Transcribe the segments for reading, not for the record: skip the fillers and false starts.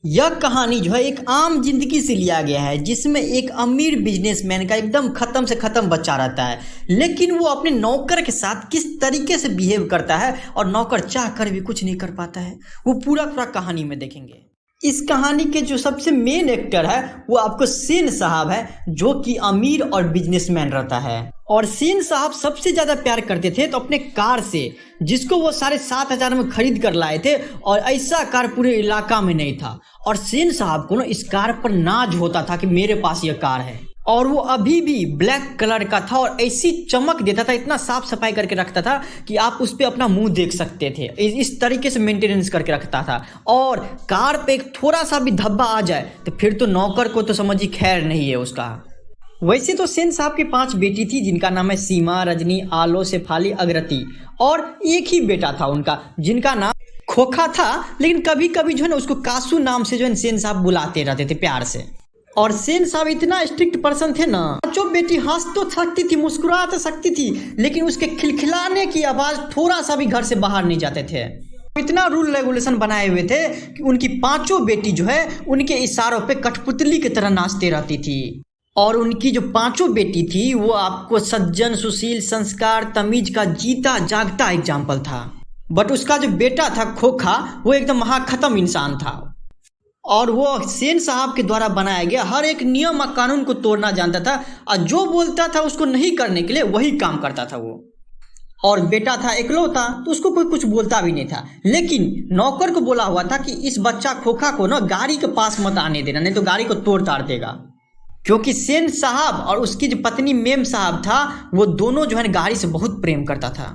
यह कहानी जो है एक आम जिंदगी से लिया गया है, जिसमें एक अमीर बिजनेसमैन का एकदम खत्म से खत्म बच्चा रहता है, लेकिन वो अपने नौकर के साथ किस तरीके से बिहेव करता है और नौकर चाह कर भी कुछ नहीं कर पाता है, वो पूरा पूरा कहानी में देखेंगे। इस कहानी के जो सबसे मेन एक्टर है वो आपको सेन साहब है, जो कि अमीर और बिजनेसमैन रहता है। और सेन साहब सबसे ज़्यादा प्यार करते थे तो अपने कार से, जिसको वो 7,500 में खरीद कर लाए थे, और ऐसा कार पूरे इलाका में नहीं था। और सेन साहब को ना इस कार पर नाज होता था कि मेरे पास ये कार है, और वो अभी भी ब्लैक कलर का था और ऐसी चमक देता था, इतना साफ सफाई करके रखता था कि आप उस पर अपना मुंह देख सकते थे। इस तरीके से मेंटेनेंस करके रखता था। और कार पे एक थोड़ा सा भी धब्बा आ जाए तो फिर तो नौकर को तो समझिए खैर नहीं है उसका। वैसे तो सेन साहब की 5 बेटी थी, जिनका नाम है सीमा, रजनी, आलो, शेफाली, अगरती, और एक ही बेटा था उनका जिनका नाम खोखा था, लेकिन कभी कभी जो है ना उसको कासू नाम से जो है सेन साहब बुलाते रहते थे प्यार से। और सेन साहब इतना स्ट्रिक्ट पर्सन थे ना, जो बेटी हंस तो सकती थी, मुस्कुरा तो सकती थी, लेकिन उसके खिलखिलाने की आवाज थोड़ा सा भी घर से बाहर नहीं जाते थे। इतना रूल रेगुलेशन बनाए हुए थे कि उनकी 5 बेटी जो है उनके इशारों पे कठपुतली की तरह नाचते रहती थी। और उनकी जो 5 बेटी थी वो आपको सज्जन, सुशील, संस्कार, तमीज का जीता जागता एग्जाम्पल था। बट उसका जो बेटा था खोखा, वो एकदम महाखत्म इंसान था, और वो सेन साहब के द्वारा बनाया गया हर एक नियम और कानून को तोड़ना जानता था, और जो बोलता था उसको नहीं करने के लिए वही काम करता था वो। और बेटा था इकलौता, तो उसको कोई कुछ बोलता भी नहीं था, लेकिन नौकर को बोला हुआ था कि इस बच्चा खोखा को ना गाड़ी के पास मत आने देना, नहीं तो गाड़ी को तोड़ ताड़ देगा। क्योंकि सेन साहब और उसकी जो पत्नी मेम साहब था, वो दोनों जो है गाड़ी से बहुत प्रेम करता था।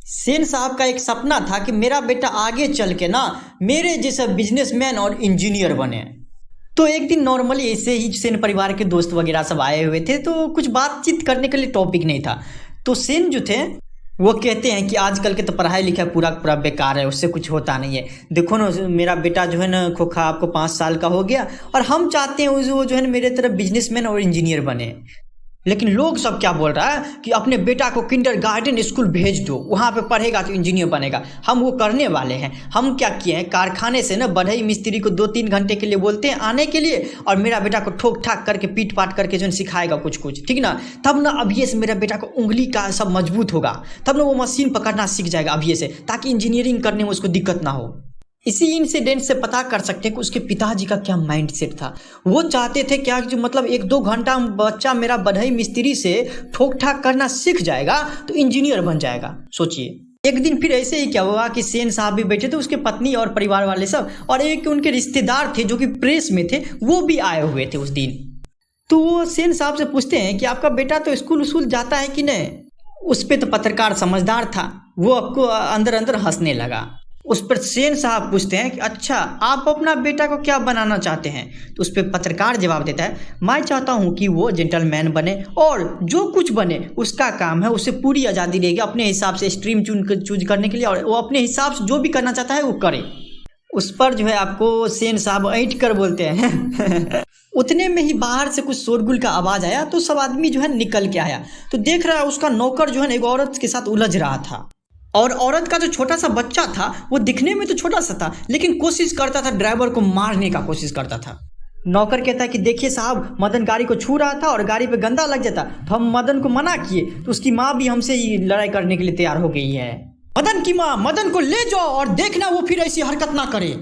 सेन साहब का एक सपना था कि मेरा बेटा आगे चल के ना मेरे जैसा बिजनेसमैन और इंजीनियर बने। तो एक दिन नॉर्मली ऐसे ही सेन परिवार के दोस्त वगैरह सब आए हुए थे, तो कुछ बातचीत करने के लिए टॉपिक नहीं था। तो सेन जो थे वो कहते हैं कि आजकल के तो पढ़ाई लिखाई पूरा पूरा बेकार है, उससे कुछ होता नहीं है। देखो ना मेरा बेटा जो है ना खोखा, आपको 5 साल का हो गया, और हम चाहते हैं वो जो है मेरे तरफ बिजनेसमैन और इंजीनियर बने। लेकिन लोग सब क्या बोल रहा है कि अपने बेटा को किंडरगार्टन स्कूल भेज दो, वहाँ पे पढ़ेगा तो इंजीनियर बनेगा। हम वो करने वाले हैं। हम क्या किए हैं, कारखाने से ना बढ़ई मिस्त्री को 2-3 घंटे के लिए बोलते हैं आने के लिए, और मेरा बेटा को ठोक ठाक करके पीट पाट करके जो सिखाएगा कुछ कुछ, ठीक ना। तब ना अभी से मेरा बेटा को उंगली का सब मजबूत होगा, तब ना वो मशीन पकड़ना सीख जाएगा अभी से, ताकि इंजीनियरिंग करने में उसको दिक्कत ना हो। इसी इंसिडेंट से पता कर सकते हैं कि उसके पिताजी का क्या माइंडसेट था। वो चाहते थे क्या, जो मतलब 1-2 घंटा बच्चा मेरा बढ़ई मिस्त्री से ठोक ठाक करना सीख जाएगा तो इंजीनियर बन जाएगा। सोचिए एक दिन फिर ऐसे ही क्या हुआ कि सेन साहब भी बैठे थे, उसके पत्नी और परिवार वाले सब, और एक उनके रिश्तेदार थे जो कि प्रेस में थे, वो भी आए हुए थे उस दिन। तो वो सेन साहब से पूछते हैं कि आपका बेटा तो स्कूल जाता है कि नहीं। उस पर तो पत्रकार समझदार था, वो आपको अंदर अंदर हंसने लगा। उस पर सेन साहब पूछते हैं कि अच्छा आप अपना बेटा को क्या बनाना चाहते हैं। तो उस पर पत्रकार जवाब देता है, मैं चाहता हूं कि वो जेंटलमैन बने, और जो कुछ बने उसका काम है, उसे पूरी आज़ादी रहेगी अपने हिसाब से स्ट्रीम चूज करने के लिए, और वो अपने हिसाब से जो भी करना चाहता है वो करे। उस पर जो है आपको सेन साहब ऐंठ कर बोलते हैं उतने में ही बाहर से कुछ शोरगुल का आवाज़ आया, तो सब आदमी जो है निकल के आया, तो देख रहा है उसका नौकर जो है एक औरत के साथ उलझ रहा था। और औरत का जो छोटा सा बच्चा था वो दिखने में तो छोटा सा था, लेकिन कोशिश करता था ड्राइवर को मारने का कोशिश करता था। नौकर कहता है कि देखिए साहब, मदन गाड़ी को छू रहा था और गाड़ी पे गंदा लग जाता, तो हम मदन को मना किए, तो उसकी माँ भी हमसे ही लड़ाई करने के लिए तैयार हो गई है। मदन की माँ, मदन को ले जाओ और देखना वो फिर ऐसी हरकत ना करे।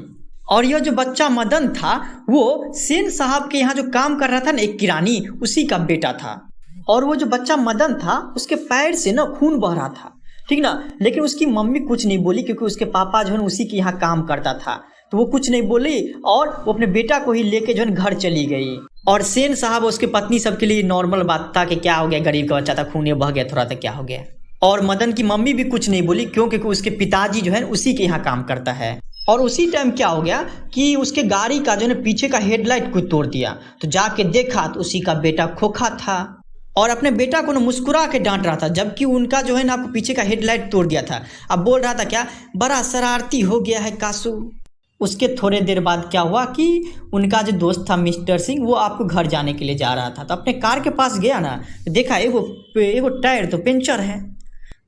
और यह जो बच्चा मदन था वो सेन साहब के यहाँ जो काम कर रहा था ना, एक किरानी, उसी का बेटा था। और वो जो बच्चा मदन था उसके पैर से ना खून बह रहा था, ठीक ना, लेकिन उसकी मम्मी कुछ नहीं बोली, क्योंकि उसके पापा जो है उसी के यहाँ काम करता था, तो वो कुछ नहीं बोली, और वो अपने बेटा को ही लेके जो है घर चली गई। और सेन साहब उसके पत्नी सबके लिए नॉर्मल बात था कि क्या हो गया, गरीब का बच्चा था, खून बह गया थोड़ा, था क्या हो गया। और मदन की मम्मी भी कुछ नहीं बोली, क्योंकि उसके पिताजी जो है उसी के यहाँ काम करता है। और उसी टाइम क्या हो गया कि उसके गाड़ी का जो है पीछे का हेडलाइट कोई तोड़ दिया, तो जाके देखा तो उसी का बेटा खोखा था, और अपने बेटा को ना मुस्कुरा के डांट रहा था, जबकि उनका जो है ना आपको पीछे का हेडलाइट तोड़ दिया था। अब बोल रहा था क्या, बड़ा शरारती हो गया है कासू। उसके थोड़े देर बाद क्या हुआ कि उनका जो दोस्त था मिस्टर सिंह, वो आपको घर जाने के लिए जा रहा था, तो अपने कार के पास गया ना, तो देखा एगो टायर तो पंचर है।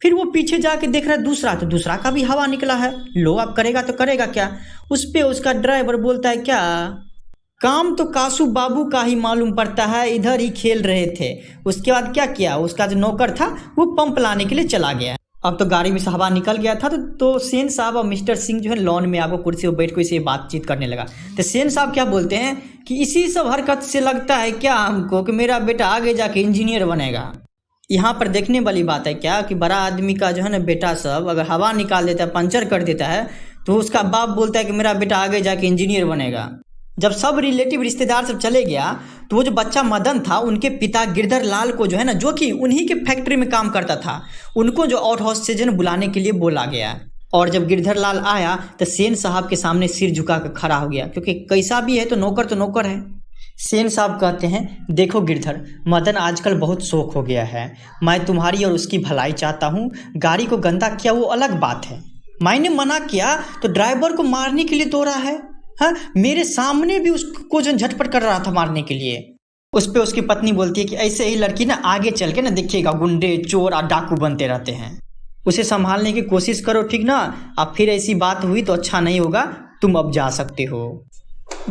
फिर वो पीछे जाके देख रहा है दूसरा, तो दूसरा का भी हवा निकला है। लो अब करेगा तो करेगा क्या। उस पे उसका ड्राइवर बोलता है क्या काम तो कासू बाबू का ही मालूम पड़ता है, इधर ही खेल रहे थे। उसके बाद क्या किया, उसका जो नौकर था वो पंप लाने के लिए चला गया। अब तो गाड़ी में से हवा निकल गया था, तो सेन साहब और मिस्टर सिंह जो है लॉन में आपको कुर्सी पर बैठ कर इसे बातचीत करने लगा। तो सेन साहब क्या बोलते हैं कि इसी सब हरकत से लगता है क्या हमको कि मेरा बेटा आगे जाके इंजीनियर बनेगा। यहाँ पर देखने वाली बात है क्या कि बड़ा आदमी का जो है ना बेटा सब अगर हवा निकाल देता है, पंचर कर देता है, तो उसका बाप बोलता है कि मेरा बेटा आगे जाके इंजीनियर बनेगा। जब सब रिलेटिव रिश्तेदार सब चले गया तो वो जो बच्चा मदन था, उनके पिता गिरधर लाल को जो है ना, जो कि उन्हीं के फैक्ट्री में काम करता था, उनको जो आउट हाउस से जो बुलाने के लिए बोला गया। और जब गिरधर लाल आया तो सेन साहब के सामने सिर झुका कर खड़ा हो गया, क्योंकि कैसा भी है तो नौकर है। सेन साहब कहते हैं देखो गिरधर, मदन आजकल बहुत शौक हो गया है, मैं तुम्हारी और उसकी भलाई चाहता हूँ। गाड़ी को गंदा किया वो अलग बात है, मैंने मना किया तो ड्राइवर को मारने के लिए दौड़ा है। हाँ, मेरे सामने भी उसको जो झटपट कर रहा था मारने के लिए। उस पे उसकी पत्नी बोलती है कि ऐसे ही लड़की ना आगे चल के ना देखिएगा गुंडे चोर और डाकू बनते रहते हैं, उसे संभालने की कोशिश करो, ठीक ना। अब फिर ऐसी बात हुई तो अच्छा नहीं होगा, तुम अब जा सकते हो।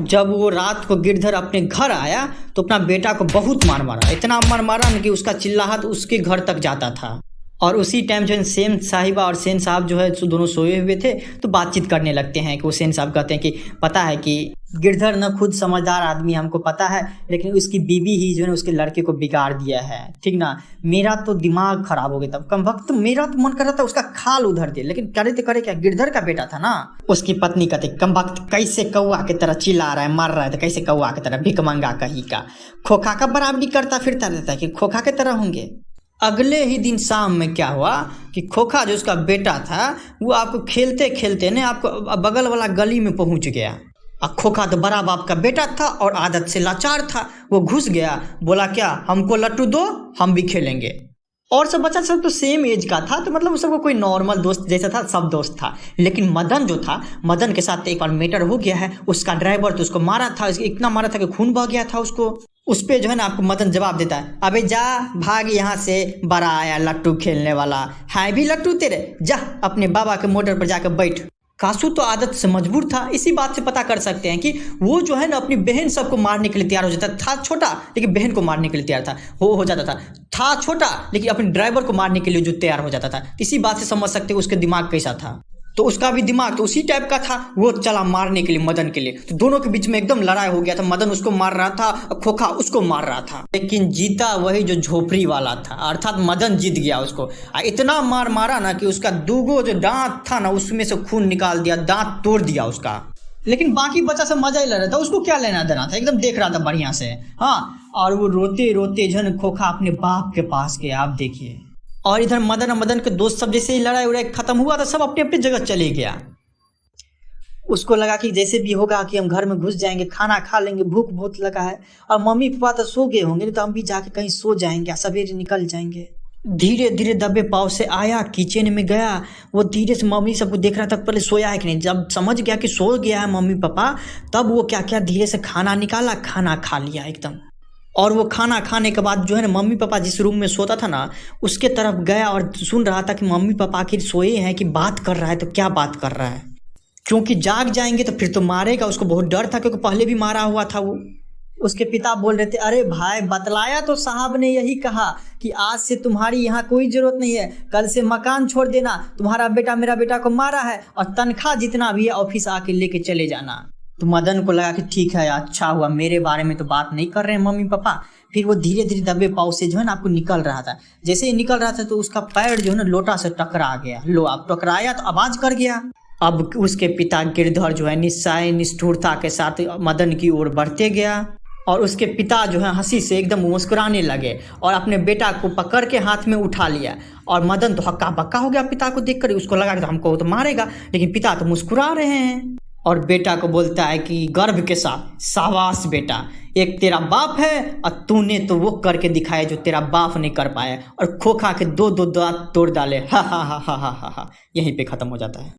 जब वो रात को गिरधर अपने घर आया तो अपना बेटा को बहुत मार मारा, इतना मार मारा कि उसका चिल्लाहट उसके घर तक जाता था। और उसी टाइम जो है सेन साहिबा और सेन साहब जो है दोनों सोए हुए थे, तो बातचीत करने लगते हैं कि वो सेन साहब कहते हैं कि पता है कि गिरधर न खुद समझदार आदमी हमको पता है, लेकिन उसकी बीवी ही जो है उसके लड़के को बिगाड़ दिया है, ठीक ना। मेरा तो दिमाग खराब हो गया था, कम वक्त मेरा तो मन कर रहा था उसका खाल उधर दे, लेकिन करे तो करे क्या, गिरधर का बेटा था ना। उसकी पत्नी कहते कम वक्त कैसे कौआ की तरह चिल्ला रहा है, मार रहा है, तो कैसे कौआ की तरह भिकमंगा कहीं का खोखा का बराबरी करता फिरता रहता है कि खोखा की तरह होंगे। अगले ही दिन शाम में क्या हुआ कि खोखा जो उसका बेटा था वो आपको खेलते खेलते ने आपको बगल वाला गली में पहुंच गया। और खोखा तो बड़ा बाप का बेटा था और आदत से लाचार था, वो घुस गया, बोला क्या हमको लट्टू दो हम भी खेलेंगे। और सब बच्चा सब तो सेम एज का था, तो मतलब उस सबको कोई नॉर्मल दोस्त जैसा था, सब दोस्त था। लेकिन मदन जो था, मदन के साथ एक बार मैटर हो गया है, उसका ड्राइवर तो उसको मारा था, इतना मारा था कि खून बह गया था उसको। उस पे जो है ना आपको मदन जवाब देता है अबे जा भाग यहाँ से, बड़ा आया लट्टू खेलने वाला है भी लट्टू तेरे, जा अपने बाबा के मोटर पर जाकर बैठ। कासू तो आदत से मजबूर था। इसी बात से पता कर सकते हैं कि वो जो है ना अपनी बहन सबको मारने के लिए तैयार हो जाता था, छोटा लेकिन बहन को मारने के लिए तैयार था, हो जाता था छोटा लेकिन अपने ड्राइवर को मारने के लिए जो तैयार हो जाता था। इसी बात से समझ सकते हैं उसका दिमाग कैसा था। तो उसका भी दिमाग तो उसी टाइप का था, वो चला मारने के लिए मदन के लिए। तो दोनों के बीच में एकदम लड़ाई हो गया था, मदन उसको मार रहा था और खोखा उसको मार रहा था, लेकिन जीता वही जो झोपड़ी वाला था, अर्थात मदन जीत गया उसको। इतना मार मारा ना कि उसका दूगो जो दांत था ना उसमें से खून निकाल दिया, दांत तोड़ दिया उसका। लेकिन बाकी बच्चा सब मजा ही ले रहा था, उसको क्या लेना देना था, एकदम देख रहा था बढ़िया से। हाँ, और वो रोते रोते जो है खोखा अपने बाप के पास गया, आप देखिए। और इधर मदन और मदन के दोस्त सब जैसे ही लड़ाई उड़ाई खत्म हुआ था, सब अपने अपनी जगह चले गया। उसको लगा कि जैसे भी होगा कि हम घर में घुस जाएंगे, खाना खा लेंगे, भूख बहुत लगा है, और मम्मी पापा तो सो गए होंगे, तो हम भी जाके कहीं सो जाएंगे, सवेरे निकल जाएंगे। धीरे धीरे दबे पाँव से आया, किचन में गया, वो धीरे से मम्मी सबको देख रहा था पहले सोया है कि नहीं। जब समझ गया कि सो गया है मम्मी पापा, तब वो क्या क्या धीरे से खाना निकाला, खाना खा लिया एकदम। और वो खाना खाने के बाद जो है ना मम्मी पापा जिस रूम में सोता था ना उसके तरफ गया और सुन रहा था कि मम्मी पापा आखिर सोए हैं कि बात कर रहा है, तो क्या बात कर रहा है, क्योंकि जाग जाएंगे तो फिर तो मारेगा। उसको बहुत डर था क्योंकि पहले भी मारा हुआ था वो। उसके पिता बोल रहे थे अरे भाई बतलाया तो साहब ने यही कहा कि आज से तुम्हारी यहाँ कोई जरूरत नहीं है, कल से मकान छोड़ देना, तुम्हारा बेटा मेरा बेटा को मारा है और तनख्वाह जितना भी है ऑफिस आके लेके चले जाना। तो मदन को लगा कि ठीक है, अच्छा हुआ, मेरे बारे में तो बात नहीं कर रहे हैं मम्मी पापा। फिर वो धीरे धीरे दबे पाँव से जो है ना आपको निकल रहा था। जैसे ही निकल रहा था तो उसका पैर जो है ना लोटा से टकरा गया। लो आप टकराया तो आवाज कर गया। अब उसके पिता गिरधर जो है निस्साय निष्ठुरता के साथ मदन की ओर बढ़ते गया और उसके पिता जो है हंसी से एकदम मुस्कुराने लगे और अपने बेटा को पकड़ के हाथ में उठा लिया। और मदन तो हक्का बक्का हो गया पिता को देखकर। उसको लगा कि हमको तो मारेगा, लेकिन पिता तो मुस्कुरा रहे हैं। और बेटा को बोलता है कि गर्व के साथ, शाबाश बेटा, एक तेरा बाप है और तूने तो वो करके दिखाया जो तेरा बाप नहीं कर पाया। और खोखा के दो दांत तोड़ डाले। हा हा हा हा हा हा। यहीं पे खत्म हो जाता है।